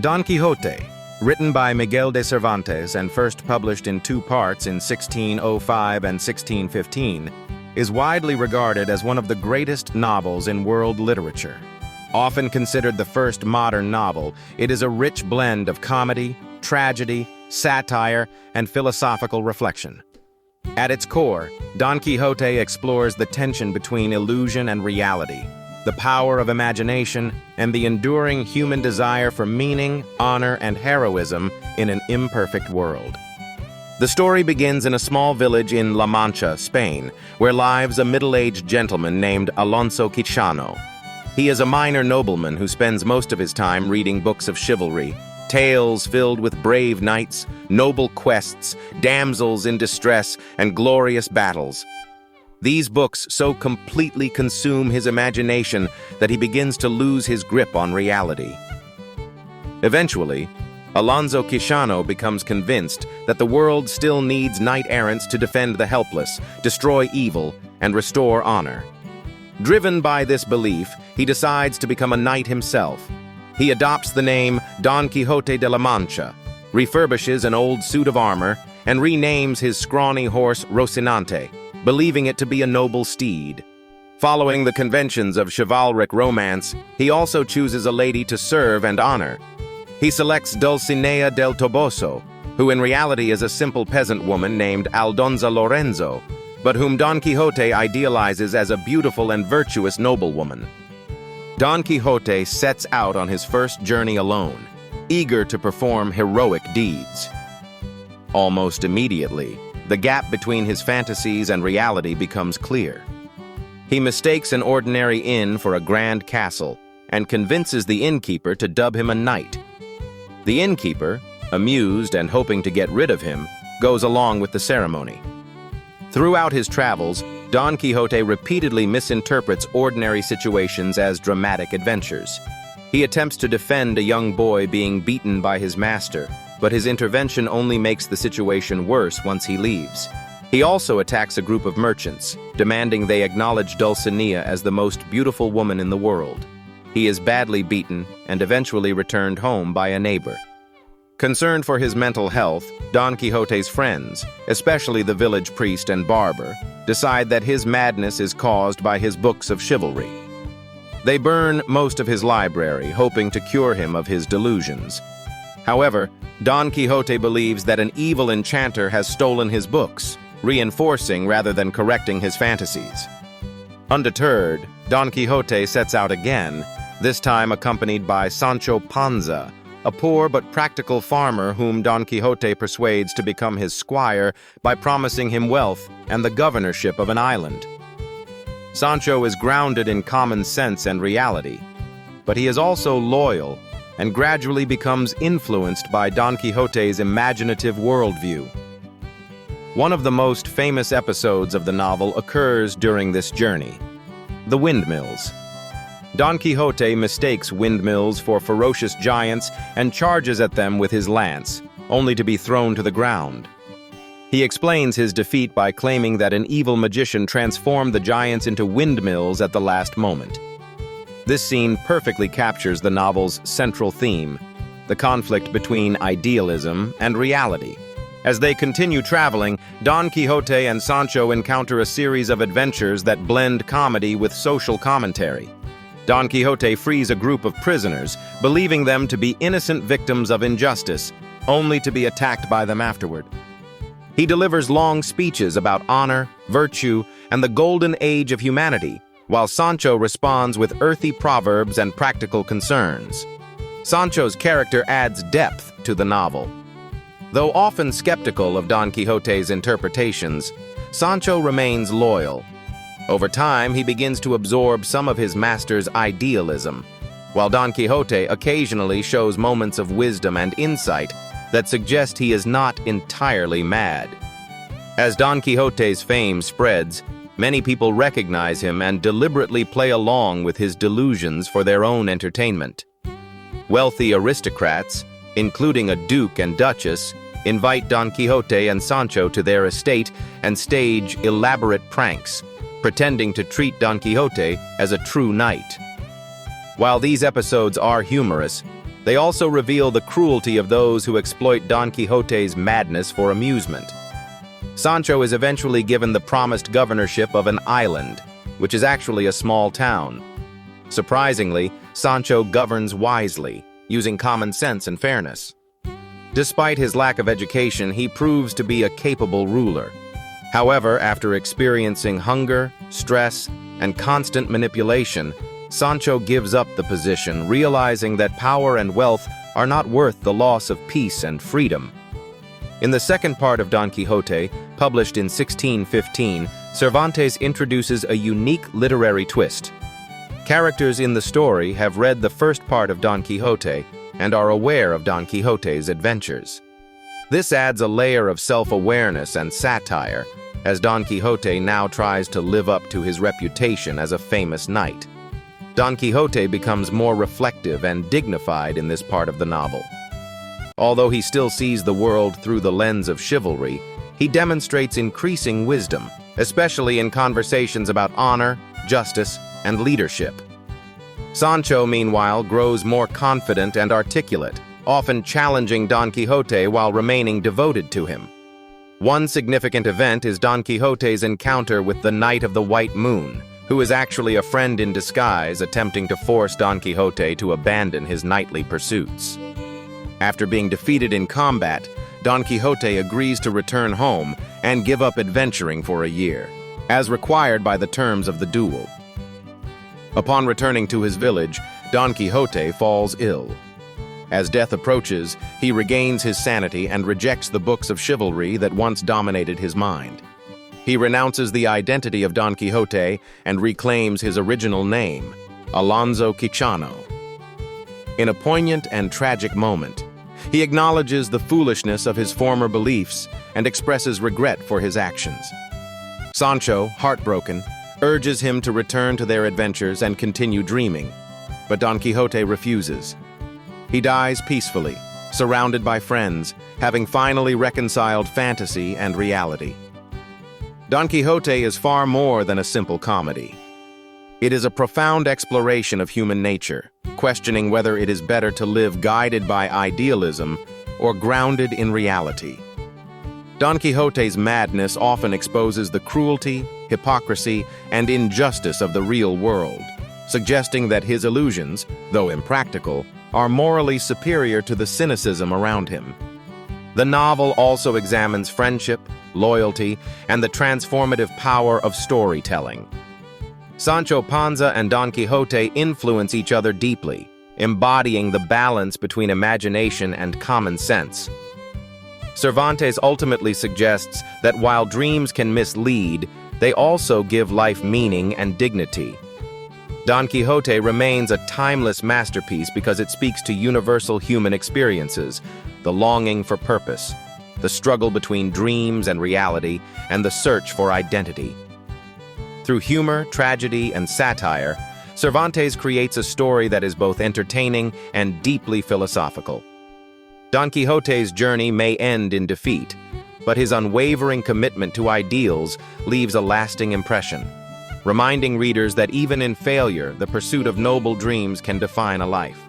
Don Quixote, written by Miguel de Cervantes and first published in two parts in 1605 and 1615, is widely regarded as one of the greatest novels in world literature. Often considered the first modern novel, it is a rich blend of comedy, tragedy, satire, and philosophical reflection. At its core, Don Quixote explores the tension between illusion and reality, the power of imagination, and the enduring human desire for meaning, honor, and heroism in an imperfect world. The story begins in a small village in La Mancha, Spain, where lives a middle-aged gentleman named Alonso Quixano. He is a minor nobleman who spends most of his time reading books of chivalry, tales filled with brave knights, noble quests, damsels in distress, and glorious battles. These books so completely consume his imagination that he begins to lose his grip on reality. Eventually, Alonso Quixano becomes convinced that the world still needs knight-errants to defend the helpless, destroy evil, and restore honor. Driven by this belief, he decides to become a knight himself. He adopts the name Don Quixote de la Mancha, refurbishes an old suit of armor, and renames his scrawny horse Rocinante, believing it to be a noble steed. Following the conventions of chivalric romance, he also chooses a lady to serve and honor. He selects Dulcinea del Toboso, who in reality is a simple peasant woman named Aldonza Lorenzo, but whom Don Quixote idealizes as a beautiful and virtuous noblewoman. Don Quixote sets out on his first journey alone, eager to perform heroic deeds. Almost immediately, the gap between his fantasies and reality becomes clear. He mistakes an ordinary inn for a grand castle and convinces the innkeeper to dub him a knight. The innkeeper, amused and hoping to get rid of him, goes along with the ceremony. Throughout his travels, Don Quixote repeatedly misinterprets ordinary situations as dramatic adventures. He attempts to defend a young boy being beaten by his master, but his intervention only makes the situation worse once he leaves. He also attacks a group of merchants, demanding they acknowledge Dulcinea as the most beautiful woman in the world. He is badly beaten and eventually returned home by a neighbor. Concerned for his mental health, Don Quixote's friends, especially the village priest and barber, decide that his madness is caused by his books of chivalry. They burn most of his library, hoping to cure him of his delusions. However, Don Quixote believes that an evil enchanter has stolen his books, reinforcing rather than correcting his fantasies. Undeterred, Don Quixote sets out again, this time accompanied by Sancho Panza, a poor but practical farmer whom Don Quixote persuades to become his squire by promising him wealth and the governorship of an island. Sancho is grounded in common sense and reality, but he is also loyal and gradually becomes influenced by Don Quixote's imaginative worldview. One of the most famous episodes of the novel occurs during this journey: the windmills. Don Quixote mistakes windmills for ferocious giants and charges at them with his lance, only to be thrown to the ground. He explains his defeat by claiming that an evil magician transformed the giants into windmills at the last moment. This scene perfectly captures the novel's central theme, the conflict between idealism and reality. As they continue traveling, Don Quixote and Sancho encounter a series of adventures that blend comedy with social commentary. Don Quixote frees a group of prisoners, believing them to be innocent victims of injustice, only to be attacked by them afterward. He delivers long speeches about honor, virtue, and the golden age of humanity, while Sancho responds with earthy proverbs and practical concerns. Sancho's character adds depth to the novel. Though often skeptical of Don Quixote's interpretations, Sancho remains loyal. Over time, he begins to absorb some of his master's idealism, while Don Quixote occasionally shows moments of wisdom and insight that suggest he is not entirely mad. As Don Quixote's fame spreads, many people recognize him and deliberately play along with his delusions for their own entertainment. Wealthy aristocrats, including a duke and duchess, invite Don Quixote and Sancho to their estate and stage elaborate pranks, pretending to treat Don Quixote as a true knight. While these episodes are humorous, They also reveal the cruelty of those who exploit Don Quixote's madness for amusement. Sancho is eventually given the promised governorship of an island, which is actually a small town. Surprisingly, Sancho governs wisely, using common sense and fairness. Despite his lack of education, he proves to be a capable ruler. However, after experiencing hunger, stress, and constant manipulation, Sancho gives up the position, realizing that power and wealth are not worth the loss of peace and freedom. In the second part of Don Quixote, published in 1615, Cervantes introduces a unique literary twist. Characters in the story have read the first part of Don Quixote and are aware of Don Quixote's adventures. This adds a layer of self-awareness and satire, as Don Quixote now tries to live up to his reputation as a famous knight. Don Quixote becomes more reflective and dignified in this part of the novel. Although he still sees the world through the lens of chivalry, he demonstrates increasing wisdom, especially in conversations about honor, justice, and leadership. Sancho, meanwhile, grows more confident and articulate, often challenging Don Quixote while remaining devoted to him. One significant event is Don Quixote's encounter with the Knight of the White Moon, who is actually a friend in disguise attempting to force Don Quixote to abandon his knightly pursuits. After being defeated in combat, Don Quixote agrees to return home and give up adventuring for a year, as required by the terms of the duel. Upon returning to his village, Don Quixote falls ill. As death approaches, he regains his sanity and rejects the books of chivalry that once dominated his mind. He renounces the identity of Don Quixote and reclaims his original name, Alonso Quixano. In a poignant and tragic moment, he acknowledges the foolishness of his former beliefs and expresses regret for his actions. Sancho, heartbroken, urges him to return to their adventures and continue dreaming, but Don Quixote refuses. He dies peacefully, surrounded by friends, having finally reconciled fantasy and reality. Don Quixote is far more than a simple comedy. It is a profound exploration of human nature, questioning whether it is better to live guided by idealism or grounded in reality. Don Quixote's madness often exposes the cruelty, hypocrisy, and injustice of the real world, suggesting that his illusions, though impractical, are morally superior to the cynicism around him. The novel also examines friendship, loyalty, and the transformative power of storytelling. Sancho Panza and Don Quixote influence each other deeply, embodying the balance between imagination and common sense. Cervantes ultimately suggests that while dreams can mislead, they also give life meaning and dignity. Don Quixote remains a timeless masterpiece because it speaks to universal human experiences, the longing for purpose, the struggle between dreams and reality, and the search for identity. Through humor, tragedy, and satire, Cervantes creates a story that is both entertaining and deeply philosophical. Don Quixote's journey may end in defeat, but his unwavering commitment to ideals leaves a lasting impression, reminding readers that even in failure, the pursuit of noble dreams can define a life.